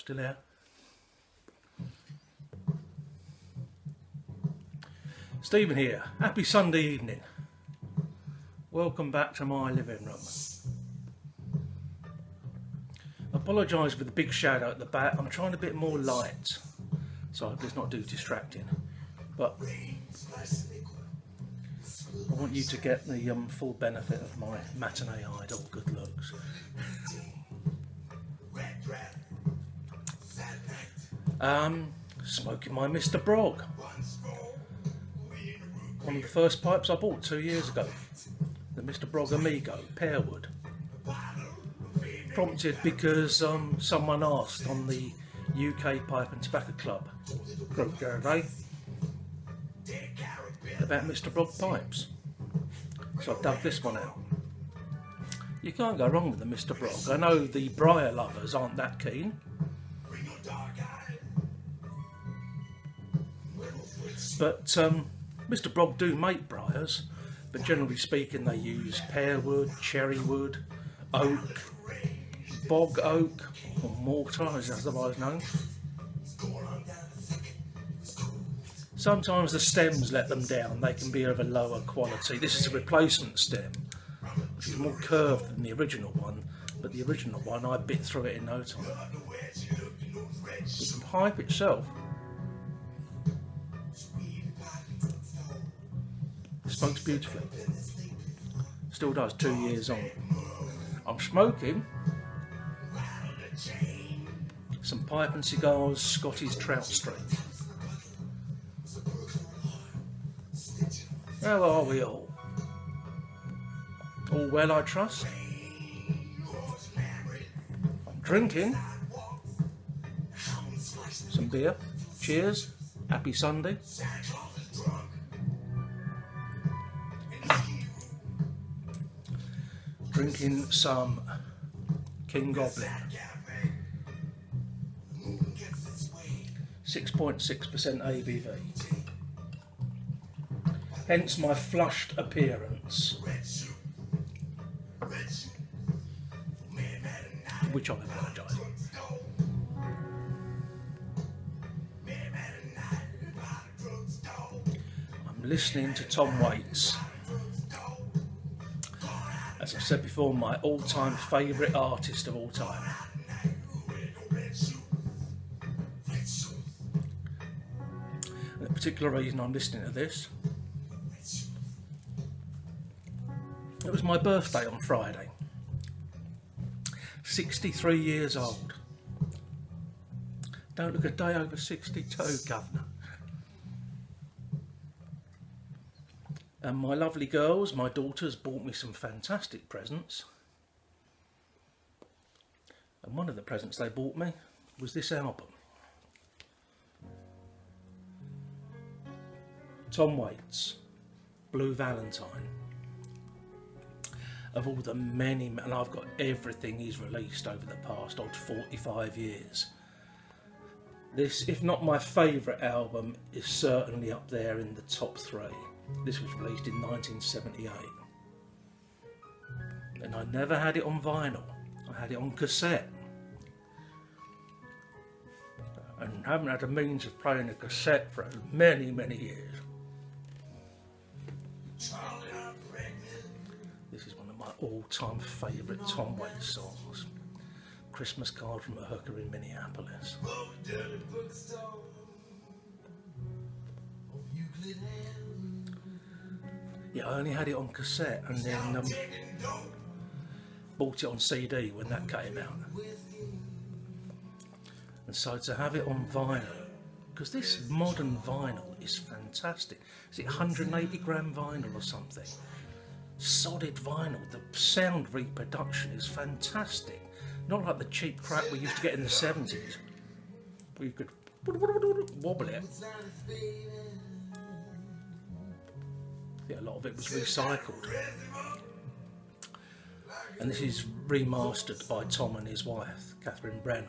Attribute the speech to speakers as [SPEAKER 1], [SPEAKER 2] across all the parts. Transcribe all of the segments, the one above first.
[SPEAKER 1] still here. Stephen here. Happy Sunday evening. Welcome back to my living room. Apologise for the big shadow at the back. I'm trying a bit more light, so I hope it's not too distracting. But I want you to get the full benefit of my matinee idol good looks. Smoking my Mr. Brog. One of the first pipes I bought 2 years ago. The Mr. Brog Amigo, Pearwood. Prompted because someone asked on the UK Pipe and Tobacco Club group the other day about Mr. Brog pipes. So I've dug this one out. You can't go wrong with the Mr. Brog. I know the briar lovers aren't that keen. But Mr. Brog do make briars, but generally speaking they use pearwood, cherrywood, oak, bog oak, or mortar as otherwise known. Sometimes the stems let them down, they can be of a lower quality. This is a replacement stem, which is more curved than the original one, but the original one I bit through it in no time. But the pipe itself, it smokes beautifully. Still does 2 years on. I'm smoking some Pipe and Cigars Scottish Trout Street. How are we all? All well, I trust? I'm drinking some beer. Cheers. Happy Sunday. Drinking some King Goblin. 6.6% ABV. Hence my flushed appearance, for which I apologise. I'm listening to Tom Waits. As I said before, my all-time favourite artist of all time. And the particular reason I'm listening to this, it was my birthday on Friday. 63 years old. Don't look a day over 62, governor. And my lovely girls, my daughters, bought me some fantastic presents. And one of the presents they bought me was this album. Tom Waits, Blue Valentine. Of all the many, and I've got everything he's released over the past odd 45 years. This, if not my favourite album, is certainly up there in the top 3. This was released in 1978. And I never had it on vinyl. I had it on cassette. And haven't had a means of playing a cassette for many, many years. This is one of my all-time favourite Tom Waits songs. Christmas Card from a Hooker in Minneapolis. Yeah, I only had it on cassette and then bought it on CD when that came out. And so to have it on vinyl, because this modern vinyl is fantastic. Is it 180 gram vinyl or something? Solid vinyl, the sound reproduction is fantastic. Not like the cheap crap we used to get in the 70s, where you could wobble it. Yeah, a lot of it was recycled. And this is remastered by Tom and his wife, Catherine Brennan.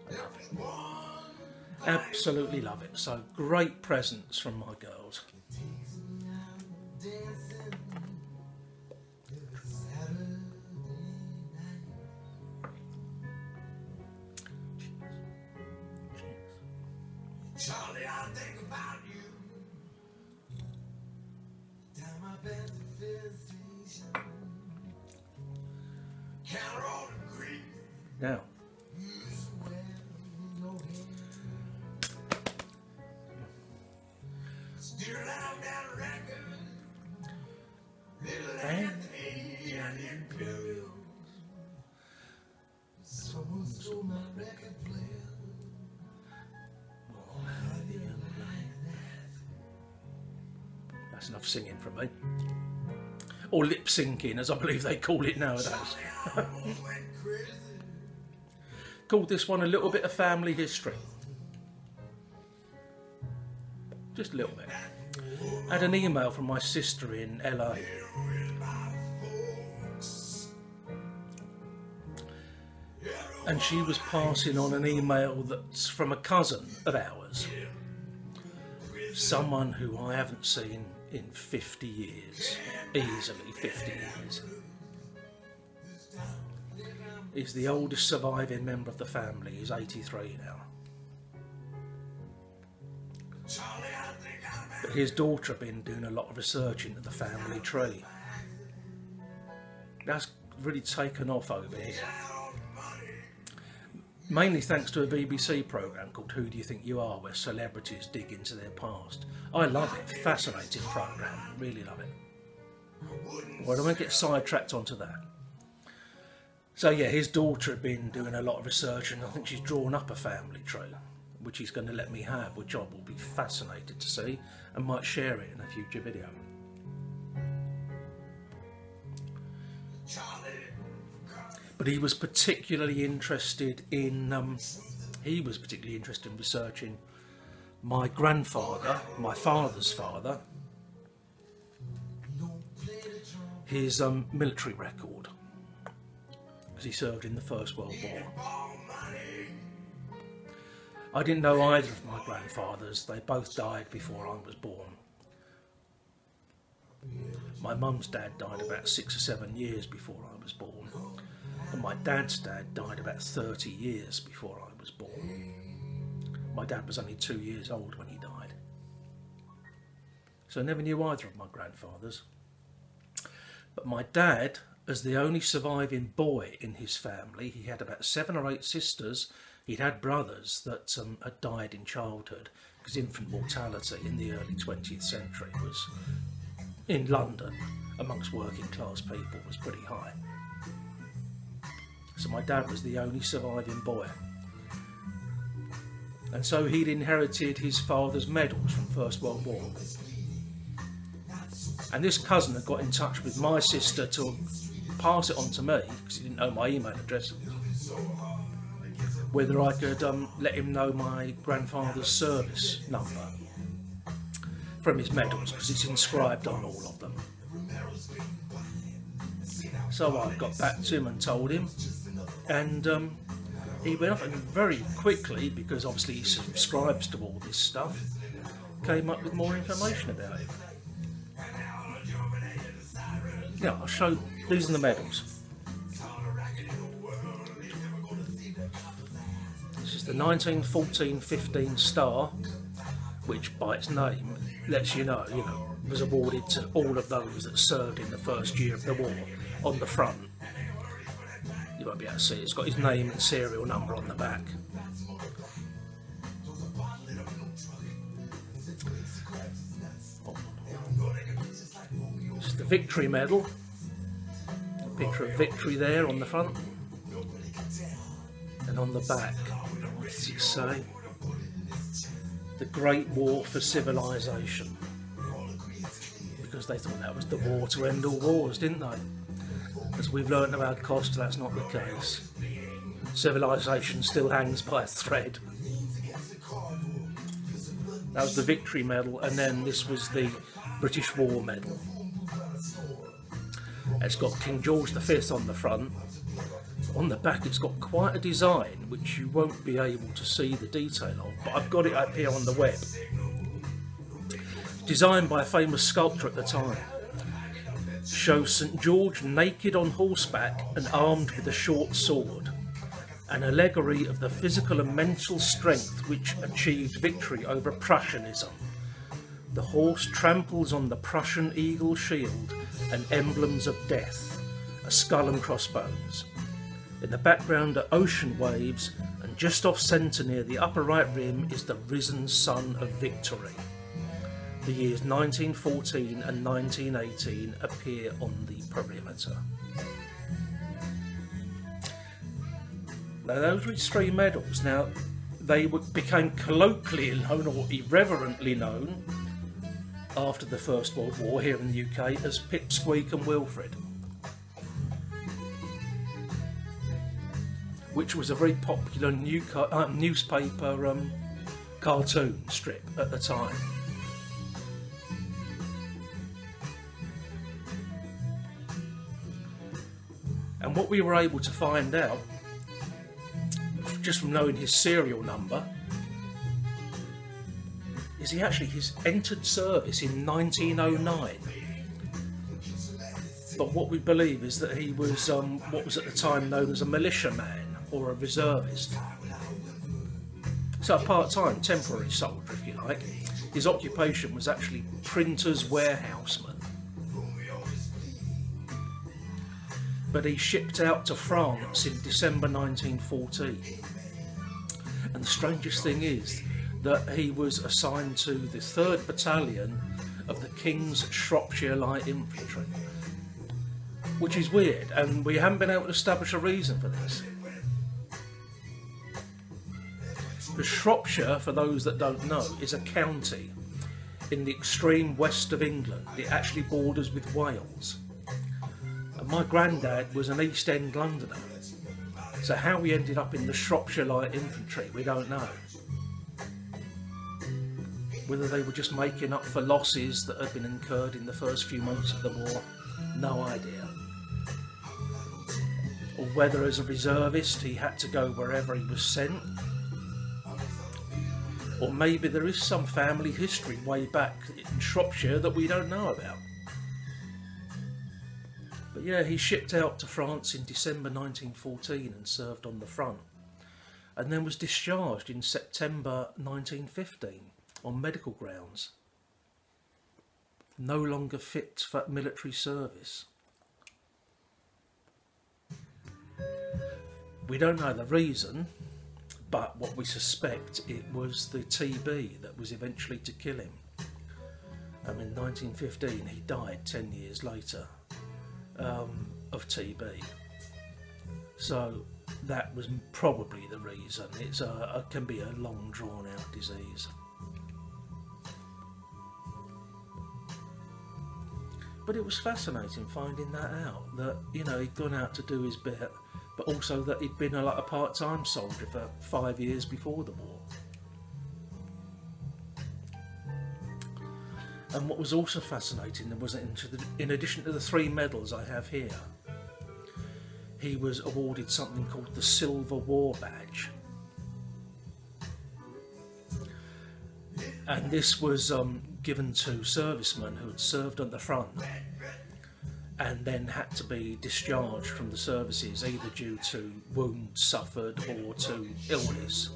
[SPEAKER 1] I love it. Absolutely love it. So great presents from my girls.
[SPEAKER 2] Charlie, I think about you. Down my bed to the station. Counter all the grief.
[SPEAKER 1] Now,
[SPEAKER 2] Steer loud down the record. Little
[SPEAKER 1] and
[SPEAKER 2] Anthony and the Imperial. Someone stole my record player.
[SPEAKER 1] that's enough singing from me. Or lip syncing, as I believe they call it nowadays. Called this one A Little Bit of Family History. Just a little bit. I had an email from my sister in LA. And she was passing on an email that's from a cousin of ours. Someone who I haven't seen in 50 years. Easily 50 years. He's the oldest surviving member of the family. He's 83 now. But his daughter had been doing a lot of research into the family tree. That's really taken off over here. Mainly thanks to a BBC programme called Who Do You Think You Are, where celebrities dig into their past. I love it. Fascinating programme. Really love it. Well, I won't get sidetracked onto that. So yeah, his daughter had been doing a lot of research, and I think she's drawn up a family tree, which he's going to let me have, which I will be fascinated to see and might share it in a future video. But he was particularly interested in researching my grandfather, my father's father, his military record, because he served in the First World War. I didn't know either of my grandfathers. They both died before I was born. My mum's dad died about 6 or 7 years before I was born. And my dad's dad died about 30 years before I was born. My dad was only 2 years old when he died. So I never knew either of my grandfathers. But my dad, as the only surviving boy in his family, he had about 7 or 8 sisters. He'd had brothers that had died in childhood, because infant mortality in the early 20th century was, in London, amongst working class people, was pretty high. So my dad was the only surviving boy. And so he'd inherited his father's medals from First World War. And this cousin had got in touch with my sister to pass it on to me, because he didn't know my email address, whether I could let him know my grandfather's service number from his medals, because it's inscribed on all of them. So I got back to him and told him, and he went off, and very quickly, because obviously he subscribes to all this stuff, came up with more information about it. Yeah, I'll show, these are the medals. This is the 1914-15 star, which by its name lets you know, was awarded to all of those that served in the first year of the war. On the front, you won't be able to see it, it's got his name and serial number on the back. This is the Victory Medal, a picture of victory there on the front, and on the back, what does it say? The Great War for Civilization, because they thought that was the war to end all wars, didn't they? As we've learnt about cost, that's not the case. Civilization still hangs by a thread. That was the Victory Medal, and then this was the British War Medal. It's got King George V on the front. On the back it's got quite a design which you won't be able to see the detail of, but I've got it up here on the web. Designed by a famous sculptor at the time. Shows St George naked on horseback and armed with a short sword. an allegory of the physical and mental strength which achieved victory over Prussianism. The horse tramples on the Prussian eagle shield and emblems of death, a skull and crossbones. In the background are ocean waves, and just off centre near the upper right rim is the risen sun of victory. The years 1914 and 1918 appear on the perimeter. Now those were his three medals. Now they became colloquially known or irreverently known after the First World War here in the UK as Pipsqueak and Wilfred, which was a very popular newspaper cartoon strip at the time. And what we were able to find out, just from knowing his serial number, is he entered service in 1909. But what we believe is that he was what was at the time known as a militiaman or a reservist. So a part-time, temporary soldier, if you like. His occupation was actually printer's warehouseman. But he shipped out to France in December 1914. And the strangest thing is that he was assigned to the 3rd Battalion of the King's Shropshire Light Infantry, which is weird, and we haven't been able to establish a reason for this. Because Shropshire, for those that don't know, is a county in the extreme west of England. It actually borders with Wales. And my granddad was an East End Londoner, so how he ended up in the Shropshire Light Infantry, we don't know. Whether they were just making up for losses that had been incurred in the first few months of the war, no idea. Or whether as a reservist he had to go wherever he was sent. Or maybe there is some family history way back in Shropshire that we don't know about. But yeah, he shipped out to France in December 1914 and served on the front, and then was discharged in September 1915 on medical grounds. No longer fit for military service. We don't know the reason, but what we suspect, it was the TB that was eventually to kill him. In 1915 he died 10 years later of TB. So that was probably the reason. It can be a long drawn out disease. But it was fascinating finding that out, that, you know, he'd gone out to do his bit, but also that he'd been a part-time soldier for 5 years before the war. And what was also fascinating was that in addition to the 3 medals I have here, he was awarded something called the Silver War Badge. And this was given to servicemen who had served on the front and then had to be discharged from the services, either due to wounds suffered or to illness,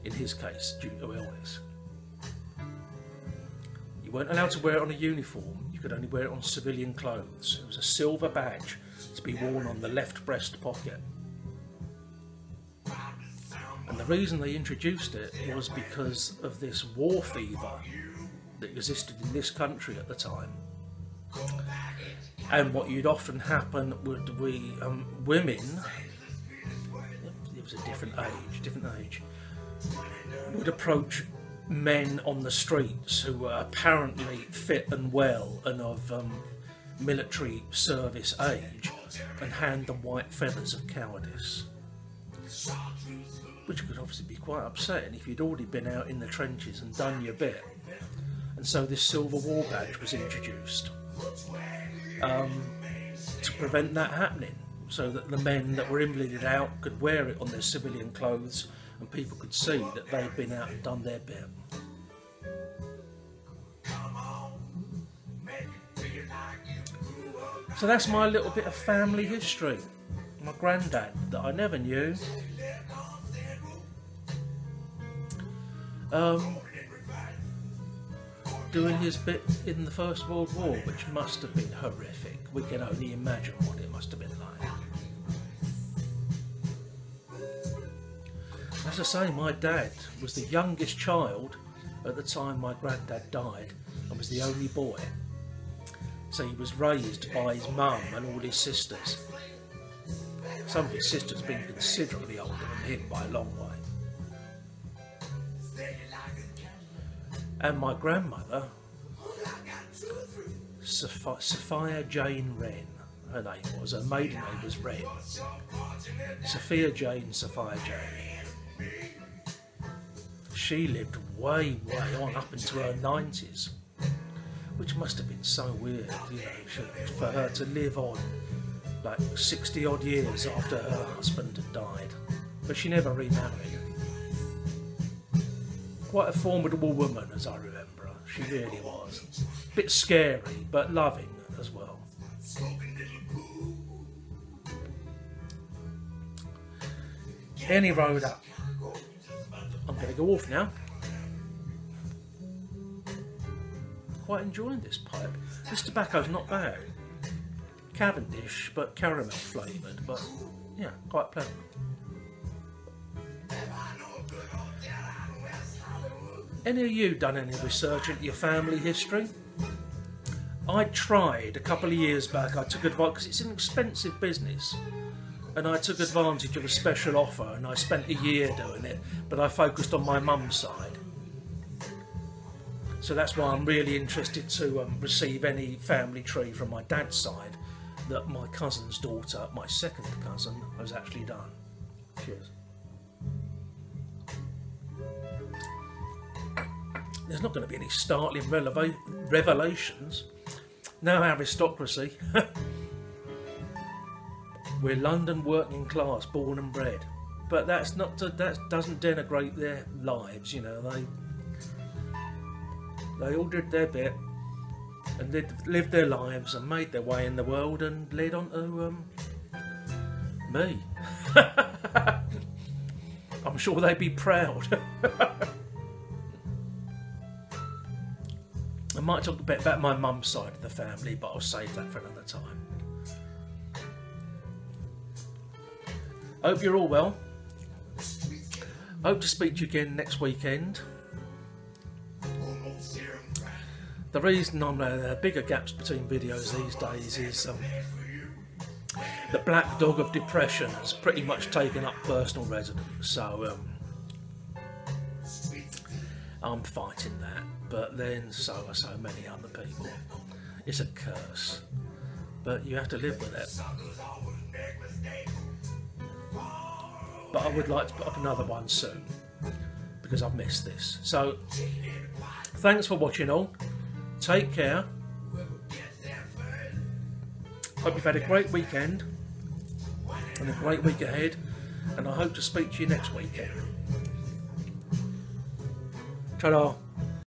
[SPEAKER 1] in his case due to illness. You weren't allowed to wear it on a uniform, you could only wear it on civilian clothes. It was a silver badge to be worn on the left breast pocket. And the reason they introduced it was because of this war fever that existed in this country at the time. And what you'd often happen would be women, it was a different age, would approach men on the streets who were apparently fit and well and of military service age and hand them white feathers of cowardice, which could obviously be quite upsetting if you'd already been out in the trenches and done your bit. And so this Silver War Badge was introduced to prevent that happening, so that the men that were invalided out could wear it on their civilian clothes and people could see that they'd been out and done their bit. So that's my little bit of family history. My granddad that I never knew, doing his bit in the First World War, which must have been horrific. We can only imagine what it must have been like. As I say, my dad was the youngest child at the time my granddad died and was the only boy. So he was raised by his mum and all his sisters. Some of his sisters being considerably older than him by a long way. And my grandmother, Sophia Jane Wren, her name was, her maiden name was Wren. Sophia Jane, Sophia Jane. She lived way on up into her 90s, which must have been so weird, you know, for her to live on like 60 odd years after her husband had died. But she never remarried. Quite a formidable woman, as I remember her. She really was. Bit scary, but loving as well. Any road up. I'm going to go off now. Quite enjoying this pipe. This tobacco's not bad. Cavendish, but caramel flavoured, but yeah, quite pleasant. Any of you done any research into your family history? I tried a couple of years back. I took advantage, because it's an expensive business, and I took advantage of a special offer, and I spent a year doing it, but I focused on my mum's side. So that's why I'm really interested to receive any family tree from my dad's side that my cousin's daughter, my second cousin, has actually done. Cheers. There's not going to be any startling revelations. No aristocracy. We're London working class, born and bred. But that doesn't denigrate their lives, you know. They all did their bit and lived their lives and made their way in the world and led on to me. I'm sure they'd be proud. I might talk a bit about my mum's side of the family, but I'll save that for another time. Hope you're all well. Hope to speak to you again next weekend. The reason I'm bigger gaps between videos these days is the black dog of depression has pretty much taken up personal residence, so I'm fighting that, but then so are so many other people. It's a curse, but you have to live with it. But I would like to put up another one soon, because I've missed this. So, thanks for watching all. Take care. Hope you've had a great weekend and a great week ahead, and I hope to speak to you next weekend. Ta-da.